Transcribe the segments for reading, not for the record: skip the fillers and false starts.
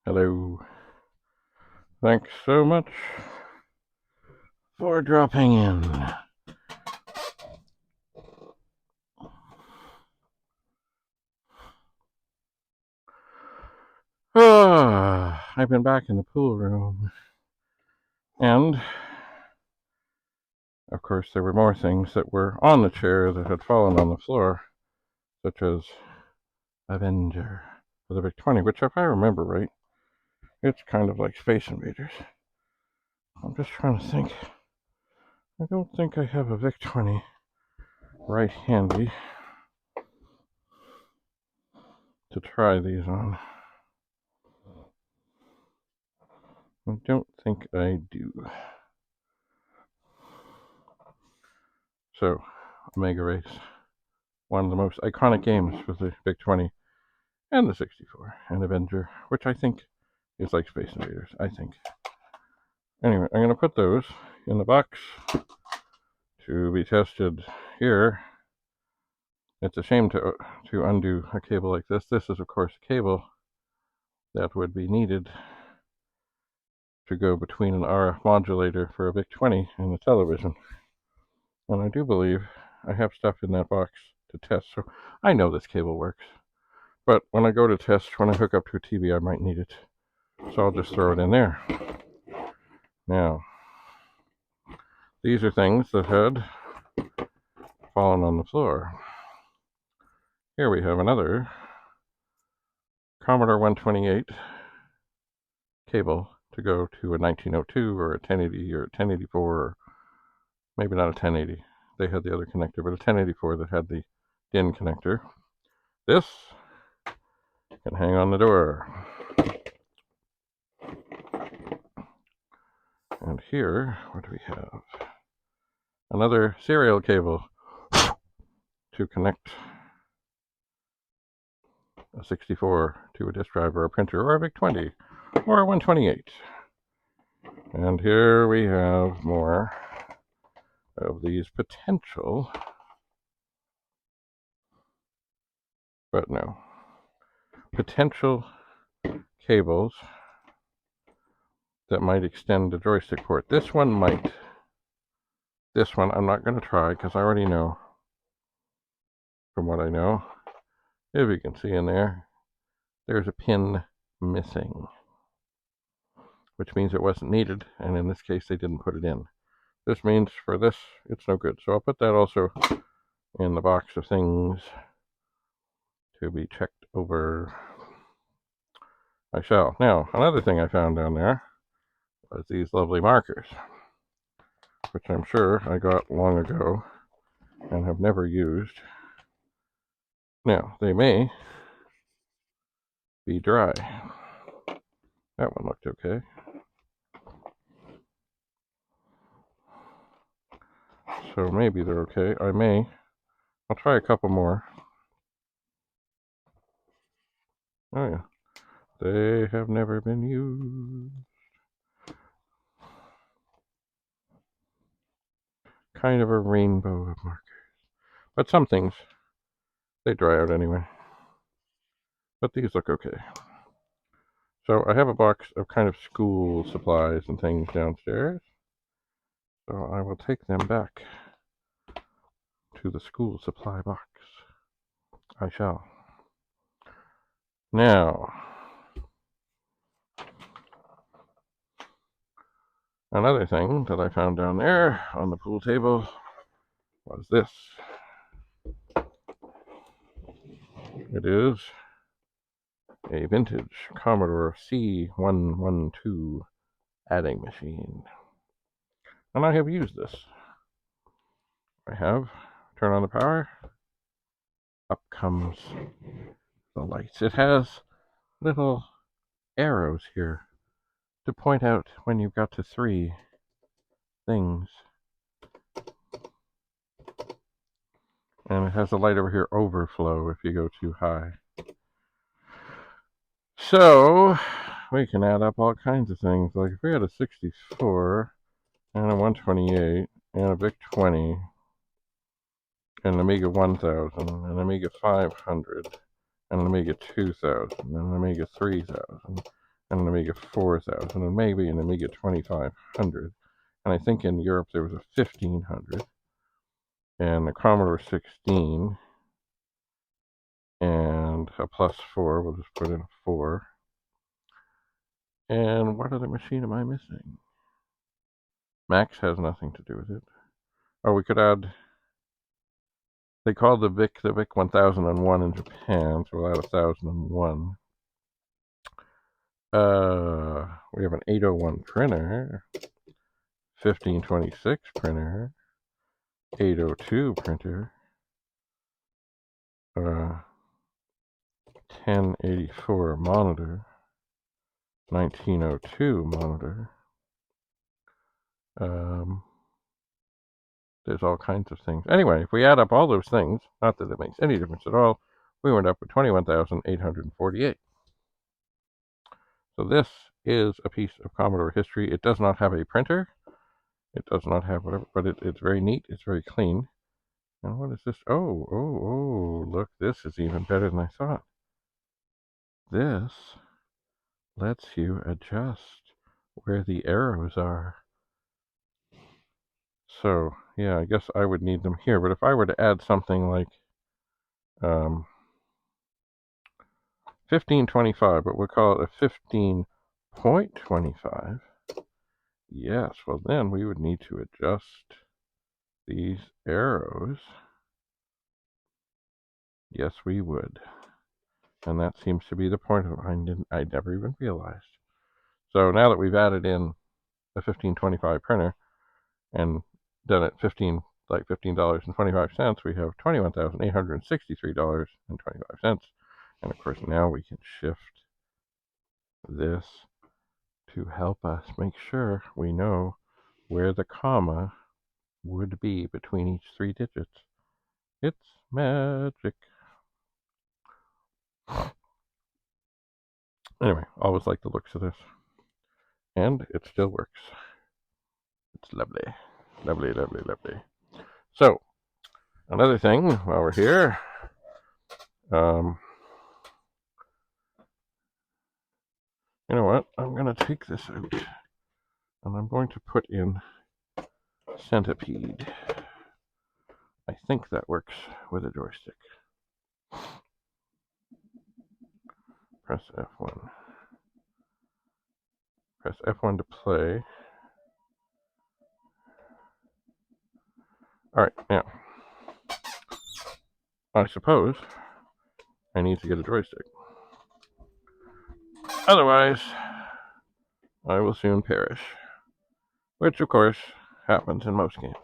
Hello. Thanks so much for dropping in. I've been back in the pool room, and of course, there were more things that were on the chair that had fallen on the floor, such as Avenger for the VIC-20, which, if I remember right, it's kind of like Space Invaders. I'm just trying to think. I don't think I have a VIC-20 right handy to try these on. I don't think I do. So, Omega Race, one of the most iconic games for the VIC-20 and the 64, and Avenger, which I think is like Space Invaders, I think. Anyway, I'm going to put those in the box to be tested here. It's a shame to undo a cable like this. This is, of course, a cable that would be needed to go between an RF modulator for a VIC-20 and the television. And I do believe I have stuff in that box to test, so I know this cable works. But when I go to test, when I hook up to a TV, I might need it. So I'll just throw it in there. Now, these are things that had fallen on the floor. Here we have another Commodore 128 cable to go to a 1902 or a 1080 or a 1084, or maybe not a 1080. They had the other connector, but a 1084 that had the DIN connector. This can hang on the door. And here, what do we have? Another serial cable to connect a 64 to a disk drive or a printer or a VIC-20 or a 128. And here we have more of these potential, but no, potential cables that might extend the joystick port. This one might. This one I'm not going to try because I already know from what I know. If you can see in there, there's a pin missing, which means it wasn't needed, and in this case they didn't put it in. This means for this it's no good, so I'll put that also in the box of things to be checked over. I shall. Now, another thing I found down there was these lovely markers, which I'm sure I got long ago and have never used. Now, they may be dry. That one looked okay. So maybe they're okay. I'll try a couple more. Oh yeah, they have never been used. Kind of a rainbow of markers. But some things, they dry out anyway. But these look okay. So I have a box of kind of school supplies and things downstairs. So I will take them back to the school supply box. I shall. Now, another thing that I found down there on the pool table was this. It is a vintage Commodore C112 adding machine. And I have used this. I have. Turn on the power. Up comes the lights. It has little arrows here to point out when you've got to 3 things. And it has a light over here, overflow, if you go too high. So, we can add up all kinds of things. Like if we had a 64 and a 128 and a VIC-20 and an Amiga 1000 and an Amiga 500 and an Amiga 2000 and an Amiga 3000 and and an Amiga 4000, and maybe an Amiga 2500. And I think in Europe there was a 1500, and a Commodore 16, and a +4. We'll just put in a 4. And what other machine am I missing? Max has nothing to do with it. Oh, we could add. They call the VIC 1001 in Japan, so we'll add 1001. We have an 801 printer, 1526 printer, 802 printer, 1084 monitor, 1902 monitor. There's all kinds of things. Anyway, if we add up all those things, not that it makes any difference at all, we end up with 21,848. So this is a piece of Commodore history. It does not have a printer. It does not have whatever, but it's very neat. It's very clean. And what is this? Oh, look, this is even better than I thought. This lets you adjust where the arrows are. So, yeah, I guess I would need them here. But if I were to add something like 1525, but we'll call it a 15.25, yes, well then we would need to adjust these arrows. Yes, we would. And that seems to be the point of it. I never even realized. So now that we've added in a 1525 printer and done it $15.25, we have $21,863.25. And of course now we can shift this to help us make sure we know where the comma would be between each 3 digits. It's magic. Anyway, always like the looks of this. And it still works. It's lovely. Lovely, lovely, lovely. So, another thing while we're here, you know what? I'm going to take this out, and I'm going to put in Centipede. I think that works with a joystick. Press F1. Press F1 to play. Alright, now, I suppose I need to get a joystick. Otherwise, I will soon perish. Which, of course, happens in most games.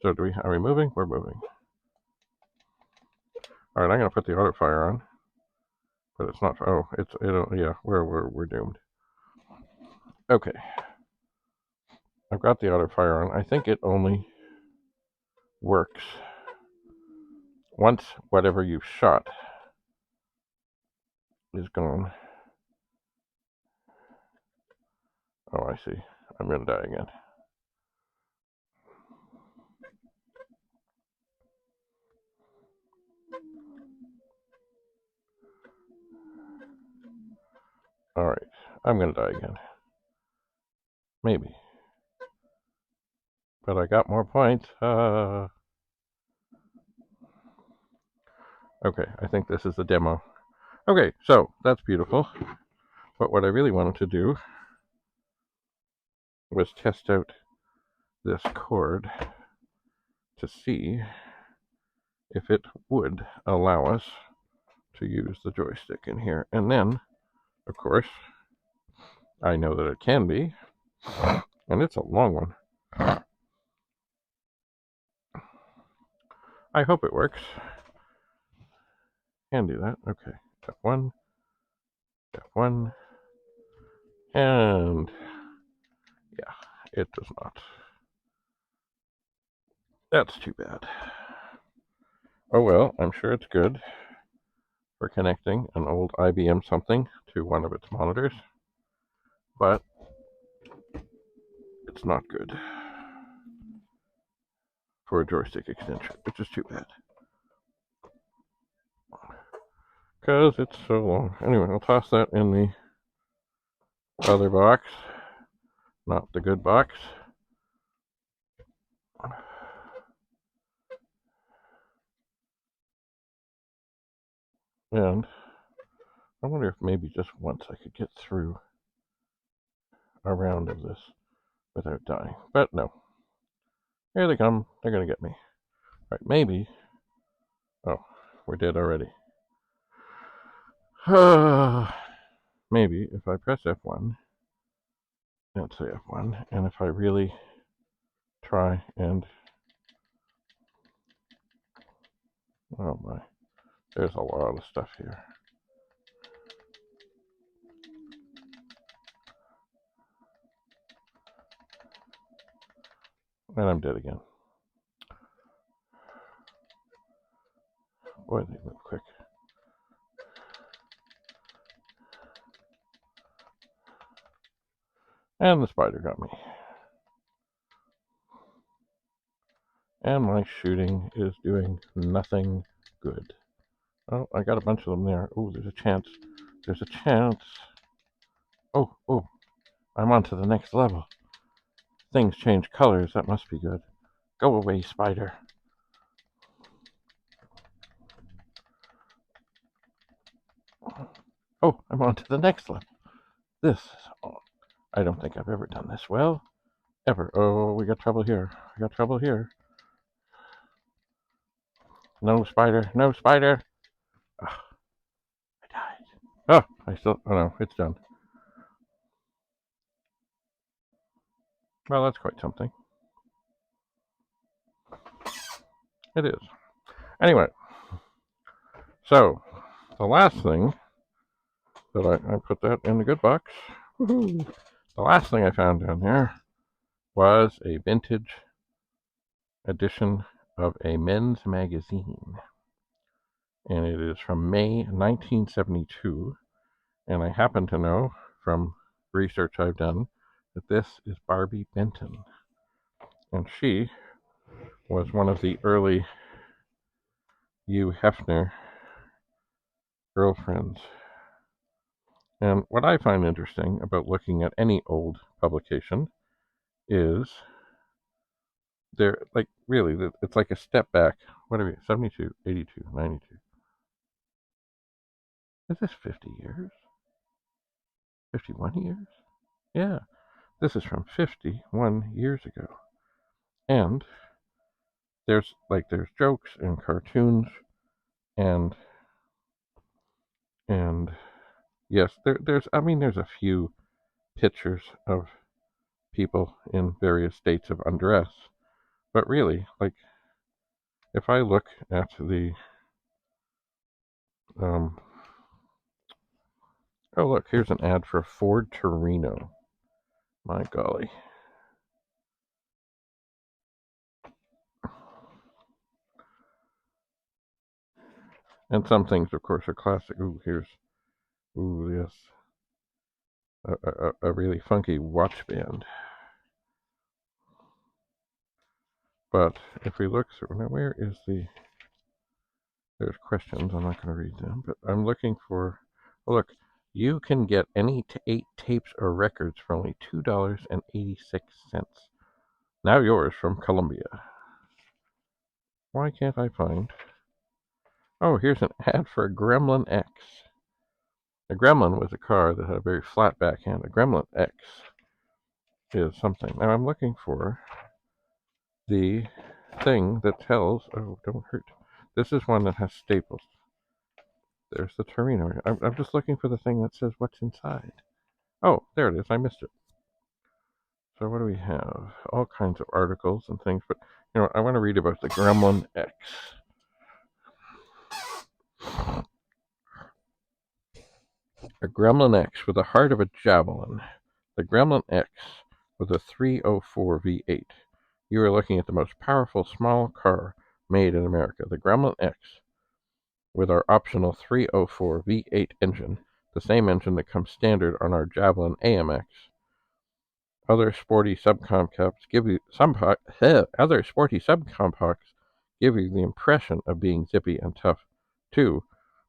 So are we moving? We're moving. Alright, I'm going to put the auto fire on. But it's not, yeah, we're doomed. Okay. I've got the auto fire on. I think it only works once whatever you've shot is gone. Oh, I see. I'm going to die again. Alright, I'm going to die again. Maybe. But I got more points. Okay, I think this is the demo. Okay, so that's beautiful. But what I really wanted to do was test out this cord to see if it would allow us to use the joystick in here. And then, of course, I know that it can be, and it's a long one. I hope it works. Can do that. Okay, F1, F1, and yeah, it does not. That's too bad. Oh well, I'm sure it's good for connecting an old IBM something to one of its monitors, but it's not good for a joystick extension, which is too bad. Because it's so long. Anyway, I'll toss that in the Other box. Not the good box. And I wonder if maybe just once I could get through a round of this without dying. But no. Here they come. They're going to get me. Right, maybe. Oh, we're dead already. Maybe if I press F1, let's say F1, and if I really try and... Oh my. There's a lot of stuff here. And I'm dead again. Boy, they move quick. And the spider got me. And my shooting is doing nothing good. Oh, I got a bunch of them there. Oh, there's a chance. There's a chance. Oh, I'm on to the next level. Things change colors. That must be good. Go away, spider. Oh, I'm on to the next level. I don't think I've ever done this well. Ever. Oh, we got trouble here. We got trouble here. No spider. No spider. Oh, I died. Oh no, it's done. Well, that's quite something. It is. Anyway, so the last thing that I put that in the good box. Woohoo! The last thing I found down there was a vintage edition of a men's magazine. And it is from May 1972. And I happen to know from research I've done that this is Barbi Benton. And she was one of the early Hugh Hefner girlfriends. And what I find interesting about looking at any old publication is they're like, really, it's like a step back. What are we, 72, 82, 92? Is this 50 years? 51 years? Yeah, this is from 51 years ago. And there's jokes and cartoons and yes, there's a few pictures of people in various states of undress. But really, like, if I look at the oh look, here's an ad for a Ford Torino. My golly. And some things, of course, are classic. Yes, a really funky watch band. But if we look through, now where is there's questions, I'm not going to read them, but I'm looking for, oh look, you can get any 8 tapes or records for only $2.86. Now yours from Columbia. Why can't I find? Oh, here's an ad for a Gremlin X. A Gremlin was a car that had a very flat back end. A Gremlin X is something. Now I'm looking for the thing that tells, oh, don't hurt. This is one that has staples. There's the Torino. I'm just looking for the thing that says what's inside. Oh, there it is. I missed it. So what do we have? All kinds of articles and things, but I want to read about the Gremlin X. A Gremlin X with the heart of a javelin. The Gremlin X with a 304 V8. You are looking at the most powerful small car made in America. The Gremlin X with our optional 304 V8 engine, the same engine that comes standard on our Javelin AMX. Other sporty subcompacts give you the impression of being zippy and tough too,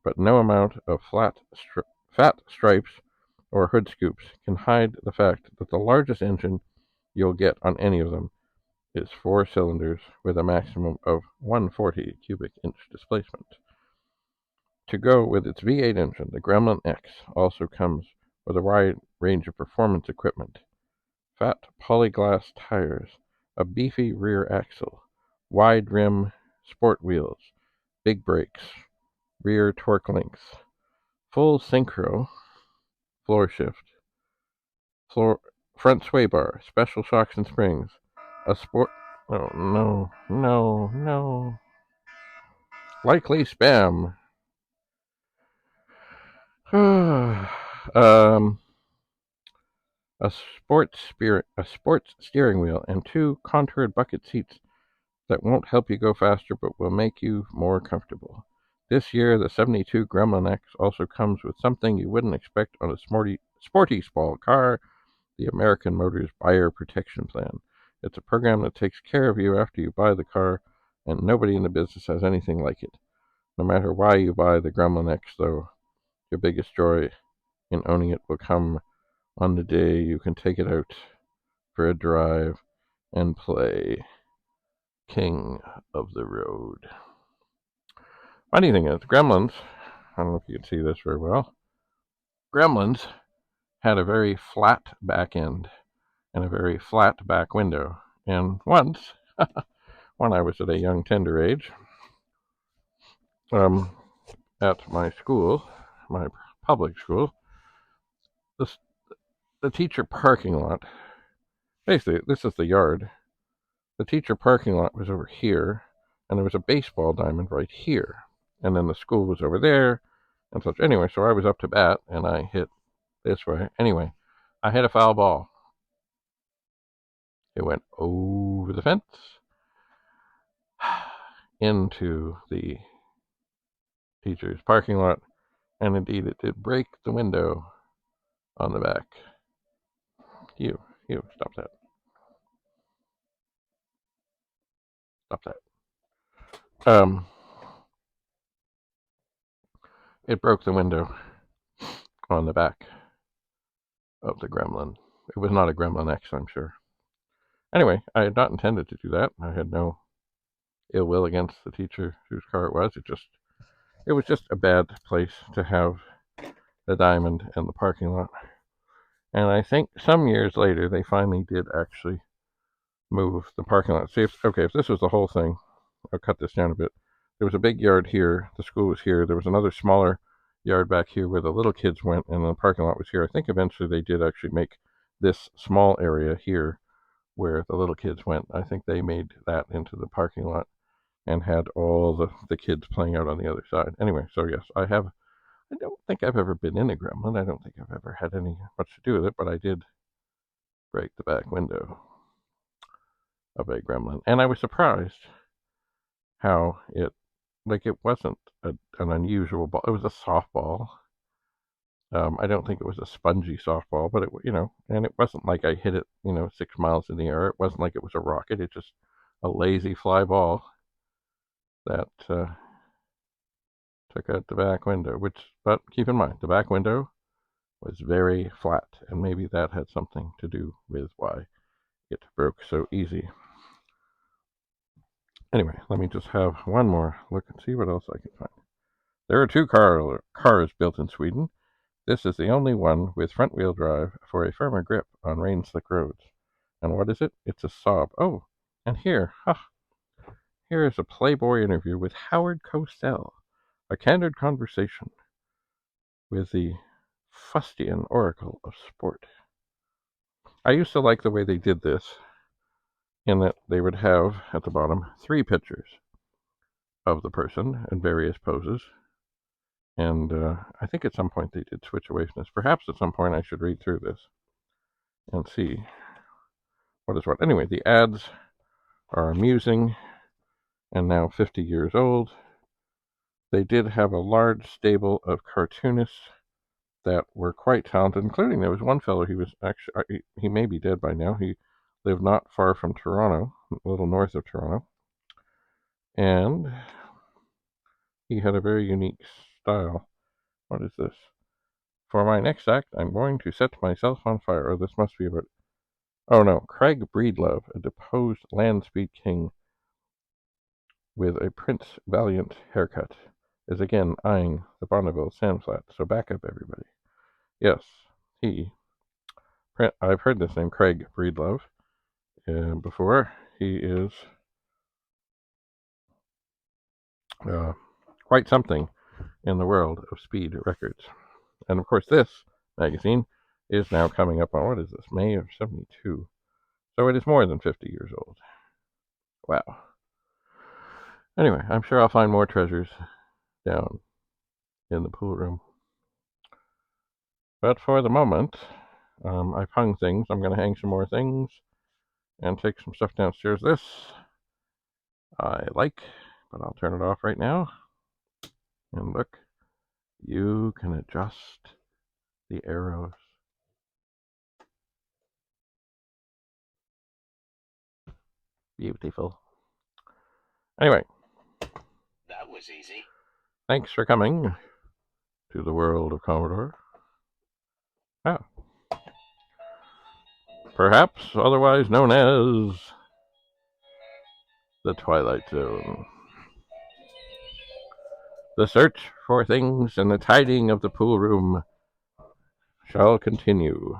but no amount of fat stripes or hood scoops can hide the fact that the largest engine you'll get on any of them is 4 cylinders with a maximum of 140 cubic inch displacement. To go with its V8 engine, the Gremlin X also comes with a wide range of performance equipment: fat polyglass tires, a beefy rear axle, wide rim sport wheels, big brakes, rear torque links, full synchro floor shift, front sway bar, special shocks and springs, a sport. Oh no, no, no. Likely spam. um, a sports steering wheel, and 2 contoured bucket seats that won't help you go faster but will make you more comfortable. This year, the 72 Gremlin X also comes with something you wouldn't expect on a sporty small car: the American Motors Buyer Protection Plan. It's a program that takes care of you after you buy the car, and nobody in the business has anything like it. No matter why you buy the Gremlin X, though, your biggest joy in owning it will come on the day you can take it out for a drive and play King of the Road. Funny thing is, Gremlins, I don't know if you can see this very well, Gremlins had a very flat back end and a very flat back window. And once, when I was at a young tender age, at my school, my public school, this, the teacher parking lot, basically, this is the yard. The teacher parking lot was over here, and there was a baseball diamond right here. And then the school was over there, and such. Anyway, so I was up to bat, and I hit this way. Anyway, I hit a foul ball. It went over the fence into the teacher's parking lot, and indeed it did break the window on the back. You, stop that. Stop that. It broke the window on the back of the Gremlin. It was not a Gremlin X, I'm sure. Anyway, I had not intended to do that. I had no ill will against the teacher whose car it was. It was just a bad place to have the diamond and the parking lot. And I think some years later they finally did actually move the parking lot. See, if this was the whole thing, I'll cut this down a bit. There was a big yard here. The school was here. There was another smaller yard back here where the little kids went, and the parking lot was here. I think eventually they did actually make this small area here where the little kids went. I think they made that into the parking lot and had all the kids playing out on the other side. Anyway, so yes, I don't think I've ever been in a Gremlin. I don't think I've ever had any much to do with it, but I did break the back window of a Gremlin, and I was surprised how it wasn't an unusual ball. It was a softball. I don't think it was a spongy softball, but and it wasn't like I hit it, 6 miles in the air. It wasn't like it was a rocket. It just a lazy fly ball that took out the back window. But keep in mind, the back window was very flat, and maybe that had something to do with why it broke so easy. Anyway, let me just have one more look and see what else I can find. There are 2 cars built in Sweden. This is the only one with front-wheel drive for a firmer grip on rain-slick roads. And what is it? It's a Saab. Oh, and here is a Playboy interview with Howard Cosell, a candid conversation with the fustian oracle of sport. I used to like the way they did this, in that they would have, at the bottom, 3 pictures of the person in various poses. And I think at some point they did switch away from this. Perhaps at some point I should read through this and see what is what. Anyway, the ads are amusing and now 50 years old. They did have a large stable of cartoonists that were quite talented, including there was one fellow, he may be dead by now. He lived not far from Toronto, a little north of Toronto, and he had a very unique style. What is this? For my next act, I'm going to set myself on fire. Oh, this must be about... Oh no, Craig Breedlove, a deposed land speed king with a Prince Valiant haircut, is again eyeing the Bonneville sandflat. So back up, everybody. Yes, I've heard this name, Craig Breedlove, before. He is quite something in the world of speed records. And of course, this magazine is now coming up on, what is this, May of 72. So it is more than 50 years old. Wow. Anyway, I'm sure I'll find more treasures down in the pool room. But for the moment, I've hung things. I'm going to hang some more things and take some stuff downstairs. This I like, but I'll turn it off right now. And look, you can adjust the arrows. Beautiful. Anyway, that was easy. Thanks for coming to the world of Commodore. Perhaps otherwise known as the Twilight Zone. The search for things and the tidying of the pool room shall continue.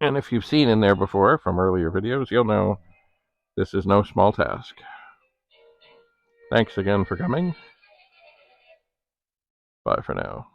And if you've seen in there before from earlier videos, you'll know this is no small task. Thanks again for coming. Bye for now.